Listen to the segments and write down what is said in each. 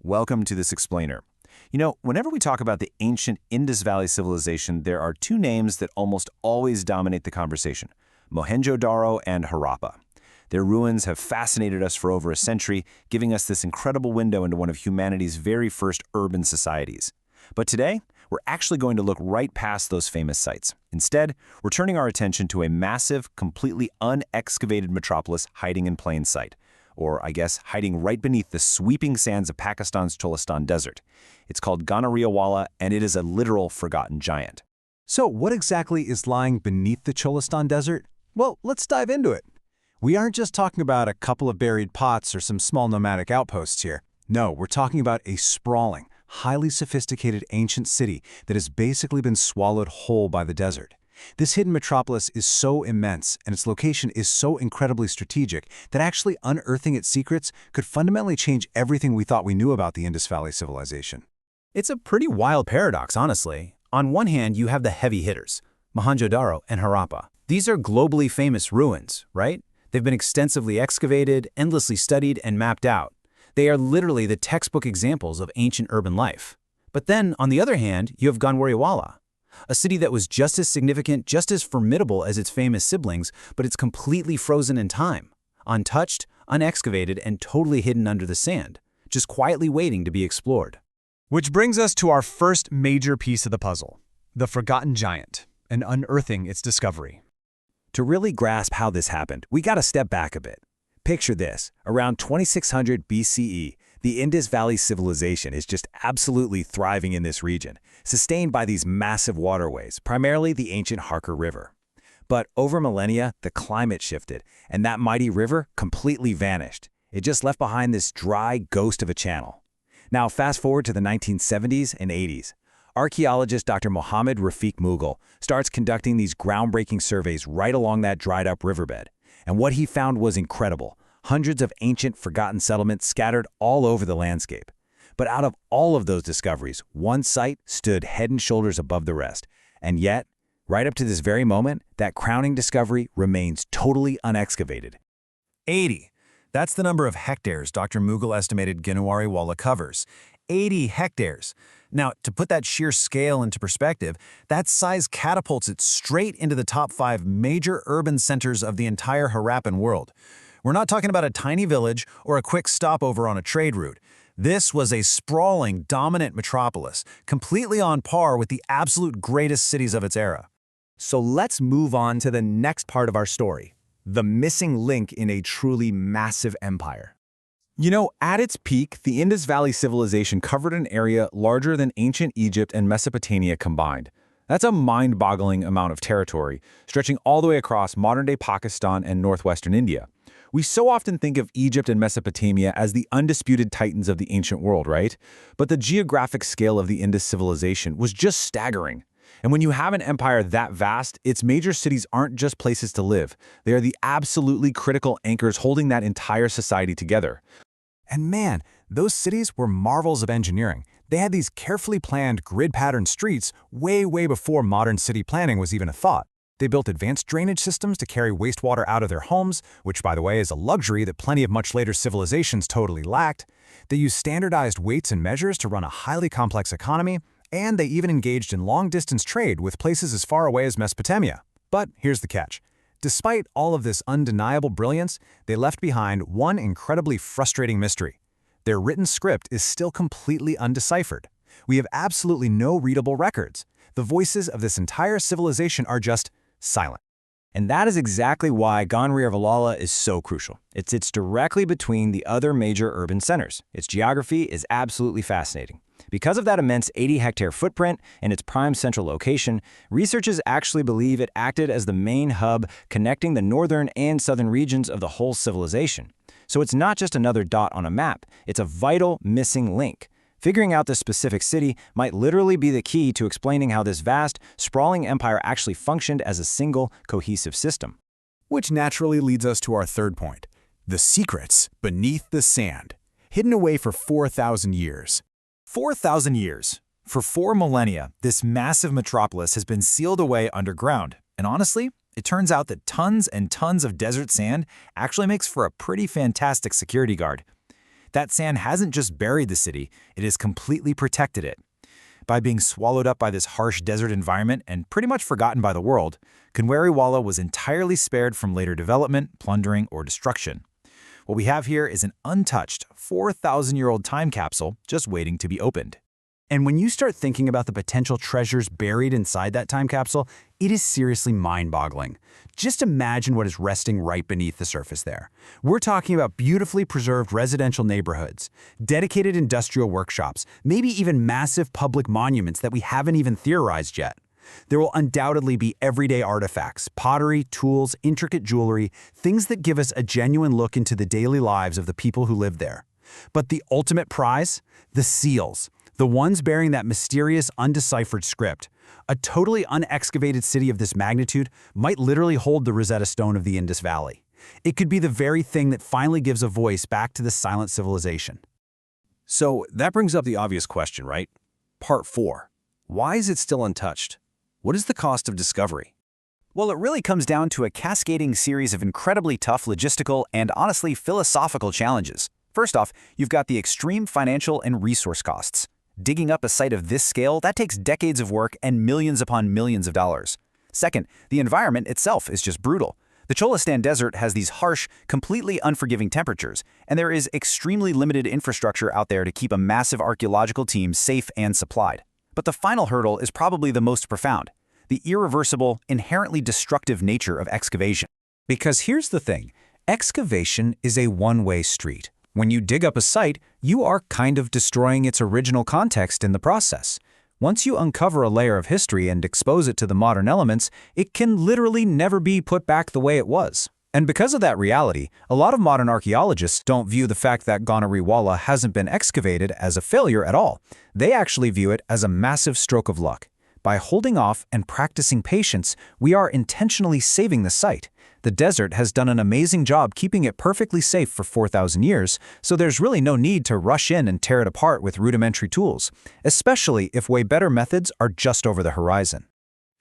Welcome to this explainer. Whenever we talk about the ancient Indus Valley Civilization, there are two names that almost always dominate the conversation: Mohenjo-daro and Harappa. Their ruins have fascinated us for over a century, giving us this incredible window into one of humanity's very first urban societies. But today, we're actually going to look right past those famous sites. Instead, we're turning our attention to a massive, completely unexcavated metropolis hiding in plain sight. Or, I guess, hiding right beneath the sweeping sands of Pakistan's Cholistan Desert. It's called Ganjweriwala, and it is a literal forgotten giant. So what exactly is lying beneath the Cholistan Desert? Well, let's dive into it. We aren't just talking about a couple of buried pots or some small nomadic outposts here. No, we're talking about a sprawling, highly sophisticated ancient city that has basically been swallowed whole by the desert. This hidden metropolis is so immense, and its location is so incredibly strategic that actually unearthing its secrets could fundamentally change everything we thought we knew about the Indus Valley Civilization. It's a pretty wild paradox, honestly. On one hand, you have the heavy hitters, Mohenjo-daro and Harappa. These are globally famous ruins, right? They've been extensively excavated, endlessly studied, and mapped out. They are literally the textbook examples of ancient urban life. But then, on the other hand, you have Ganjweriwala, a city that was just as significant, just as formidable as its famous siblings, but it's completely frozen in time, untouched, unexcavated, and totally hidden under the sand, just quietly waiting to be explored. Which brings us to our first major piece of the puzzle, the forgotten giant, and unearthing its discovery. To really grasp how this happened, we gotta step back a bit. Picture this: around 2600 BCE, the Indus Valley Civilization is just absolutely thriving in this region, sustained by these massive waterways, primarily the ancient Harappa River. But over millennia, the climate shifted, and that mighty river completely vanished. It just left behind this dry ghost of a channel. Now fast forward to the 1970s and 80s. Archaeologist Dr. Mohammed Rafiq Mughal starts conducting these groundbreaking surveys right along that dried-up riverbed. And what he found was incredible: hundreds of ancient, forgotten settlements scattered all over the landscape. But out of all of those discoveries, one site stood head and shoulders above the rest. And yet, right up to this very moment, that crowning discovery remains totally unexcavated. 80. That's the number of hectares Dr. Mughal estimated Ganjweriwala covers. 80 hectares. Now, to put that sheer scale into perspective, that size catapults it straight into the top 5 major urban centers of the entire Harappan world. We're not talking about a tiny village or a quick stopover on a trade route. This was a sprawling, dominant metropolis, completely on par with the absolute greatest cities of its era. So let's move on to the next part of our story, the missing link in a truly massive empire. At its peak, the Indus Valley Civilization covered an area larger than ancient Egypt and Mesopotamia combined. That's a mind-boggling amount of territory, stretching all the way across modern-day Pakistan and northwestern India. We so often think of Egypt and Mesopotamia as the undisputed titans of the ancient world, right? But the geographic scale of the Indus civilization was just staggering. And when you have an empire that vast, its major cities aren't just places to live. They are the absolutely critical anchors holding that entire society together. And man, those cities were marvels of engineering. They had these carefully planned, grid-patterned streets way before modern city planning was even a thought. They built advanced drainage systems to carry wastewater out of their homes, which, by the way, is a luxury that plenty of much later civilizations totally lacked. They used standardized weights and measures to run a highly complex economy, and they even engaged in long-distance trade with places as far away as Mesopotamia. But here's the catch. Despite all of this undeniable brilliance, they left behind one incredibly frustrating mystery. Their written script is still completely undeciphered. We have absolutely no readable records. The voices of this entire civilization are just silent. And that is exactly why Ganjweriwala is so crucial. It sits directly between the other major urban centers. Its geography is absolutely fascinating. Because of that immense 80-hectare footprint and its prime central location, researchers actually believe it acted as the main hub connecting the northern and southern regions of the whole civilization. So it's not just another dot on a map, it's a vital missing link. Figuring out this specific city might literally be the key to explaining how this vast, sprawling empire actually functioned as a single, cohesive system. Which naturally leads us to our third point, the secrets beneath the sand, hidden away for 4,000 years. 4,000 years. For 4 millennia, this massive metropolis has been sealed away underground. And honestly, it turns out that tons and tons of desert sand actually makes for a pretty fantastic security guard. That sand hasn't just buried the city, it has completely protected it. By being swallowed up by this harsh desert environment and pretty much forgotten by the world, Ganjweriwala was entirely spared from later development, plundering, or destruction. What we have here is an untouched, 4,000-year-old time capsule just waiting to be opened. And when you start thinking about the potential treasures buried inside that time capsule, it is seriously mind-boggling. Just imagine what is resting right beneath the surface there. We're talking about beautifully preserved residential neighborhoods, dedicated industrial workshops, maybe even massive public monuments that we haven't even theorized yet. There will undoubtedly be everyday artifacts, pottery, tools, intricate jewelry, things that give us a genuine look into the daily lives of the people who live there. But the ultimate prize? The seals. The ones bearing that mysterious, undeciphered script. A totally unexcavated city of this magnitude might literally hold the Rosetta Stone of the Indus Valley. It could be the very thing that finally gives a voice back to the silent civilization. So that brings up the obvious question, right? Part 4. Why is it still untouched? What is the cost of discovery? Well, it really comes down to a cascading series of incredibly tough logistical and honestly philosophical challenges. First off, you've got the extreme financial and resource costs. Digging up a site of this scale, that takes decades of work and millions upon millions of dollars. Second, the environment itself is just brutal. The Cholistan Desert has these harsh, completely unforgiving temperatures, and there is extremely limited infrastructure out there to keep a massive archaeological team safe and supplied. But the final hurdle is probably the most profound: the irreversible, inherently destructive nature of excavation. Because here's the thing, excavation is a one-way street. When you dig up a site, you are kind of destroying its original context in the process. Once you uncover a layer of history and expose it to the modern elements, it can literally never be put back the way it was. And because of that reality, a lot of modern archaeologists don't view the fact that Ganjweriwala hasn't been excavated as a failure at all. They actually view it as a massive stroke of luck. By holding off and practicing patience, we are intentionally saving the site. The desert has done an amazing job keeping it perfectly safe for 4,000 years, so there's really no need to rush in and tear it apart with rudimentary tools, especially if way better methods are just over the horizon.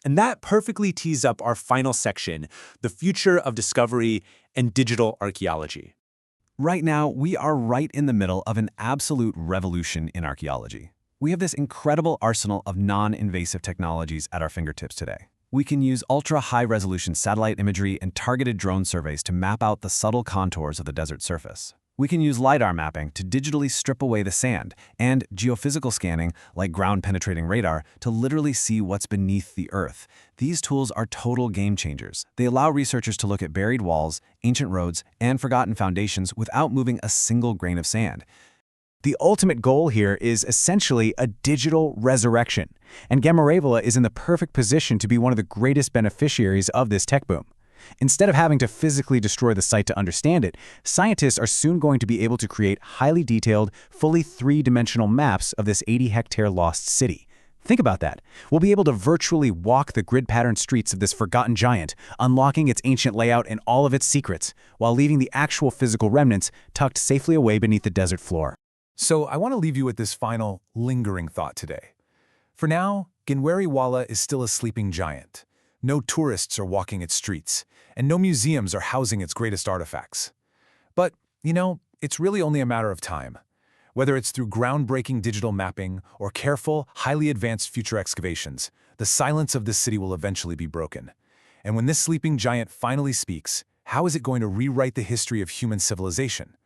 And that perfectly tees up our final section, the future of discovery and digital archaeology. Right now, we are right in the middle of an absolute revolution in archaeology. We have this incredible arsenal of non-invasive technologies at our fingertips today. We can use ultra-high-resolution satellite imagery and targeted drone surveys to map out the subtle contours of the desert surface. We can use LiDAR mapping to digitally strip away the sand, and geophysical scanning, like ground-penetrating radar, to literally see what's beneath the earth. These tools are total game changers. They allow researchers to look at buried walls, ancient roads, and forgotten foundations without moving a single grain of sand. The ultimate goal here is essentially a digital resurrection, and Ganjweriwala is in the perfect position to be one of the greatest beneficiaries of this tech boom. Instead of having to physically destroy the site to understand it, scientists are soon going to be able to create highly detailed, fully three-dimensional maps of this 80-hectare lost city. Think about that. We'll be able to virtually walk the grid-patterned streets of this forgotten giant, unlocking its ancient layout and all of its secrets, while leaving the actual physical remnants tucked safely away beneath the desert floor. So I want to leave you with this final, lingering thought today. For now, Ganjweriwala is still a sleeping giant. No tourists are walking its streets, and no museums are housing its greatest artifacts. But, it's really only a matter of time. Whether it's through groundbreaking digital mapping or careful, highly advanced future excavations, the silence of this city will eventually be broken. And when this sleeping giant finally speaks, how is it going to rewrite the history of human civilization?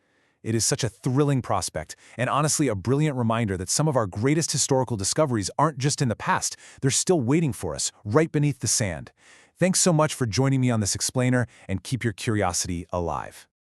It is such a thrilling prospect, and honestly a brilliant reminder that some of our greatest historical discoveries aren't just in the past, they're still waiting for us, right beneath the sand. Thanks so much for joining me on this explainer, and keep your curiosity alive.